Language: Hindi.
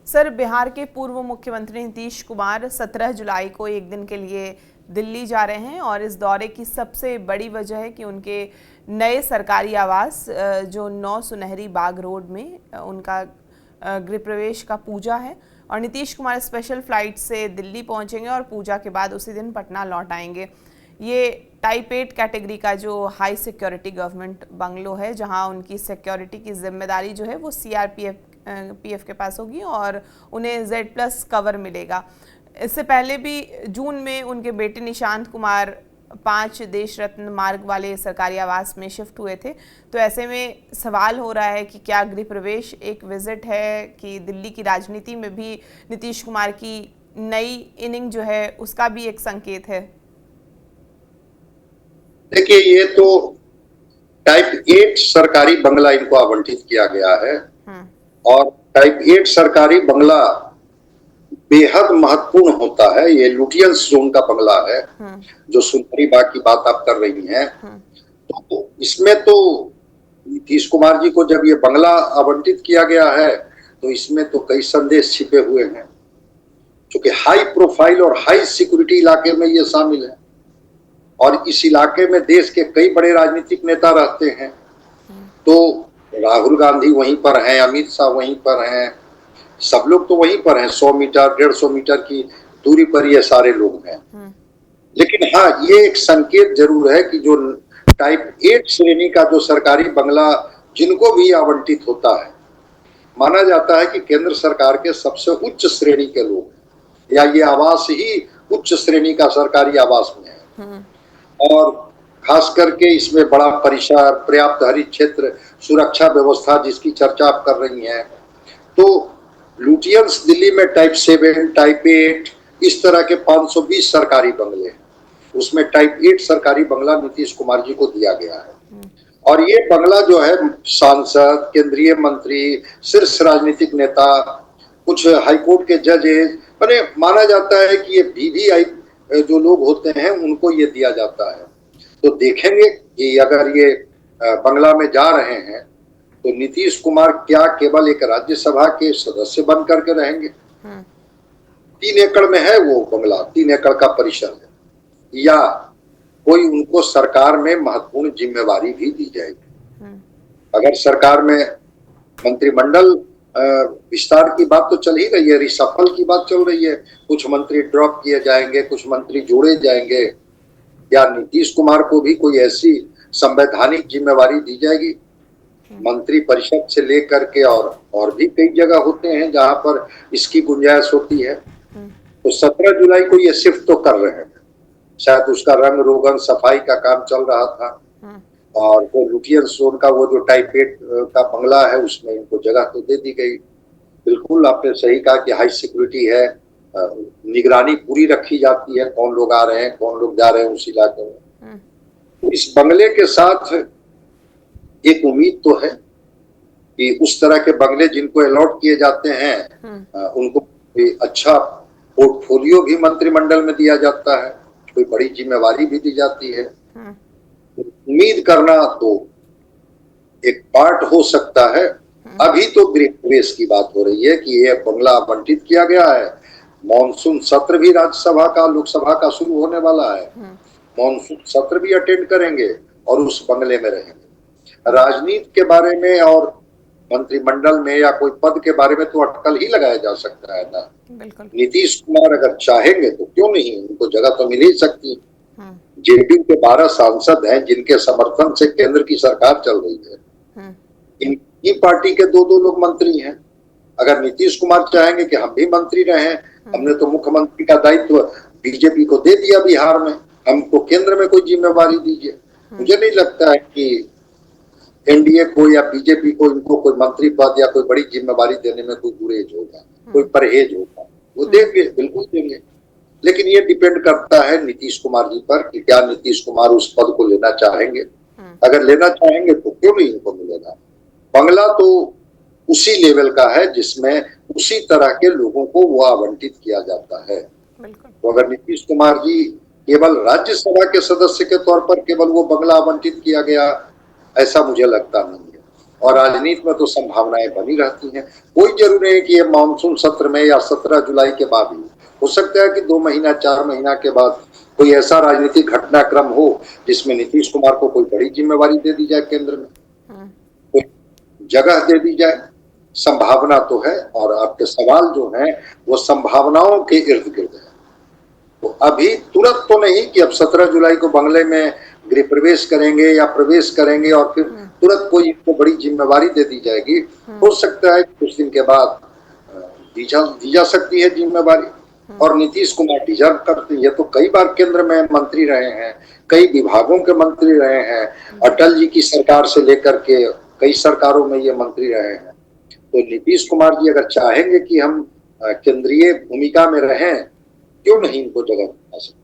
सर, बिहार के पूर्व मुख्यमंत्री नीतीश कुमार 17 जुलाई को एक दिन के लिए दिल्ली जा रहे हैं और इस दौरे की सबसे बड़ी वजह है कि उनके नए सरकारी आवास जो 9 सुनहरी बाग रोड में उनका गृह प्रवेश का पूजा है और नीतीश कुमार स्पेशल फ्लाइट से दिल्ली पहुंचेंगे और पूजा के बाद उसी दिन पटना लौट आएंगे। ये टाइप 8 कैटेगरी का जो हाई सिक्योरिटी गवर्नमेंट बंगलो है, जहां उनकी सिक्योरिटी की जिम्मेदारी जो है वो सीआरपीएफ के पास होगी और उन्हें Z+ कवर मिलेगा। इससे पहले भी जून में उनके बेटे निशांत कुमार 5 देश रत्न मार्ग वाले सरकारी आवास में शिफ्ट हुए थे। तो ऐसे में सवाल हो रहा है कि क्या गृह प्रवेश एक विजिट है कि दिल्ली की राजनीति में भी नीतीश कुमार की नई इनिंग जो है उसका भी एक संकेत है। देखिए, ये तो टाइप 8 सरकारी बंगला इनको आवंटित किया गया है और टाइप 8 सरकारी बंगला बेहद महत्वपूर्ण होता है। ये लुटियंस जोन का बंगला है जो सुनहरी बाग की बात आप कर रही हैं। तो इसमें तो नीतीश कुमार जी को जब ये बंगला आवंटित किया गया है तो इसमें तो कई संदेश छिपे हुए हैं, क्योंकि हाई प्रोफाइल और हाई सिक्योरिटी इलाके में ये शामिल है और इस इलाके में देश के कई बड़े राजनीतिक नेता रहते हैं। तो राहुल गांधी वहीं पर हैं, अमित शाह वहीं पर हैं, सब लोग तो वहीं पर हैं। 100 मीटर 150 मीटर की दूरी पर ये सारे लोग हैं। लेकिन हाँ, ये एक संकेत जरूर है कि जो टाइप 8 श्रेणी का जो सरकारी बंगला जिनको भी आवंटित होता है, माना जाता है कि केंद्र सरकार के सबसे उच्च श्रेणी के लोग हैं या ये आवास ही उच्च श्रेणी का सरकारी आवास में है। और खास करके इसमें बड़ा परिसर, पर्याप्त हरित क्षेत्र, सुरक्षा व्यवस्था जिसकी चर्चा आप कर रही हैं। तो लुटियंस दिल्ली में टाइप 7, टाइप 8 इस तरह के 520 सरकारी बंगले हैं, उसमें टाइप 8 सरकारी बंगला नीतीश कुमार जी को दिया गया है। और ये बंगला जो है सांसद, केंद्रीय मंत्री, शीर्ष राजनीतिक नेता, कुछ हाईकोर्ट के जजेस, मैंने माना जाता है कि ये VVI जो लोग होते हैं उनको ये दिया जाता है। तो देखेंगे कि अगर ये बंगला में जा रहे हैं तो नीतीश कुमार क्या केवल एक राज्यसभा के सदस्य बन करके रहेंगे? 3 एकड़ में है वो बंगला, 3 एकड़ का परिसर है, या कोई उनको सरकार में महत्वपूर्ण जिम्मेवारी भी दी जाएगी? अगर सरकार में मंत्रिमंडल विस्तार की बात तो चल ही रही है, रिशफल की बात चल रही है, कुछ मंत्री ड्रॉप किए जाएंगे, कुछ मंत्री जोड़े जाएंगे, या नीतीश कुमार को भी कोई ऐसी संवैधानिक जिम्मेवारी दी जाएगी? मंत्री परिषद से लेकर के और भी कई जगह होते हैं जहां पर इसकी गुंजाइश होती है। तो 17 जुलाई को ये शिफ्ट तो कर रहे हैं, शायद उसका रंग रोगन सफाई का काम चल रहा था और वो लुटियंस जोन का वो जो टाइप 8 का बंगला है उसमें इनको जगह तो दे दी गई। बिल्कुल आपने सही कहा कि हाई सिक्योरिटी है, निगरानी पूरी रखी जाती है, कौन लोग आ रहे हैं, कौन लोग जा रहे हैं उस इलाके में। तो इस बंगले के साथ एक उम्मीद तो है कि उस तरह के बंगले जिनको अलॉट किए जाते हैं उनको अच्छा पोर्टफोलियो भी मंत्रिमंडल में दिया जाता है, कोई बड़ी जिम्मेवारी भी दी जाती है। उम्मीद करना तो एक पार्ट हो सकता है। अभी तो गृह प्रवेश की बात हो रही है कि यह बंगला आवंटित किया गया है। मॉनसून सत्र भी राज्यसभा का, लोकसभा का शुरू होने वाला है, मॉनसून सत्र भी अटेंड करेंगे और उस बंगले में रहेंगे। राजनीति के बारे में और मंत्रिमंडल में या कोई पद के बारे में तो अटकल ही लगाया जा सकता है ना। नीतीश कुमार अगर चाहेंगे तो क्यों नहीं, उनको जगह तो मिल ही सकती। जेडीयू के 12 सांसद हैं जिनके समर्थन से केंद्र की सरकार चल रही है। इनकी पार्टी के 2-2 लोग मंत्री हैं। अगर नीतीश कुमार चाहेंगे कि हम भी मंत्री रहे, हमने तो मुख्यमंत्री का दायित्व बीजेपी को दे दिया बिहार में, हमको केंद्र में कोई जिम्मेवारी दीजिए। मुझे नहीं लगता है कि एनडीए को या बीजेपी को इनको कोई मंत्री पद या कोई बड़ी जिम्मेवारी देने में कोई गुरेज होगा, कोई परहेज होगा। वो देंगे, बिल्कुल देंगे, लेकिन ये डिपेंड करता है नीतीश कुमार जी पर कि क्या नीतीश कुमार उस पद को लेना चाहेंगे। अगर लेना चाहेंगे तो क्यों नहीं इनको मिलेगा। बंगला तो उसी लेवल का है जिसमें उसी तरह के लोगों को वो आवंटित किया जाता है। तो अगर नीतीश कुमार जी केवल राज्यसभा के सदस्य के तौर पर केवल वो बंगला आवंटित किया गया, ऐसा मुझे लगता नहीं है। और राजनीति में तो संभावनाएं बनी रहती हैं। कोई जरूरी नहीं कि ये मानसून सत्र में या 17 जुलाई के बाद ही हो सकता है कि 2 महीना 4 महीना के बाद कोई ऐसा राजनीतिक घटनाक्रम हो जिसमें नीतीश कुमार को कोई बड़ी जिम्मेवारी दे दी जाए, केंद्र में कोई जगह दे दी जाए। संभावना तो है, और आपके सवाल जो हैं वो संभावनाओं के इर्द गिर्द है। तो अभी तुरंत तो नहीं कि अब 17 जुलाई को बंगले में गृह प्रवेश करेंगे या प्रवेश करेंगे और फिर तुरंत कोई इनको बड़ी जिम्मेवारी दे दी जाएगी। हो सकता है कुछ दिन के बाद दी जा सकती है जिम्मेवारी, और नीतीश कुमार डिजर्व करते हैं। ये तो कई बार केंद्र में मंत्री रहे हैं, कई विभागों के मंत्री रहे हैं, अटल जी की सरकार से लेकर के कई सरकारों में ये मंत्री रहे हैं। तो नीतीश कुमार जी अगर चाहेंगे कि हम केंद्रीय भूमिका में रहें, क्यों नहीं इनको जगह बना सकते।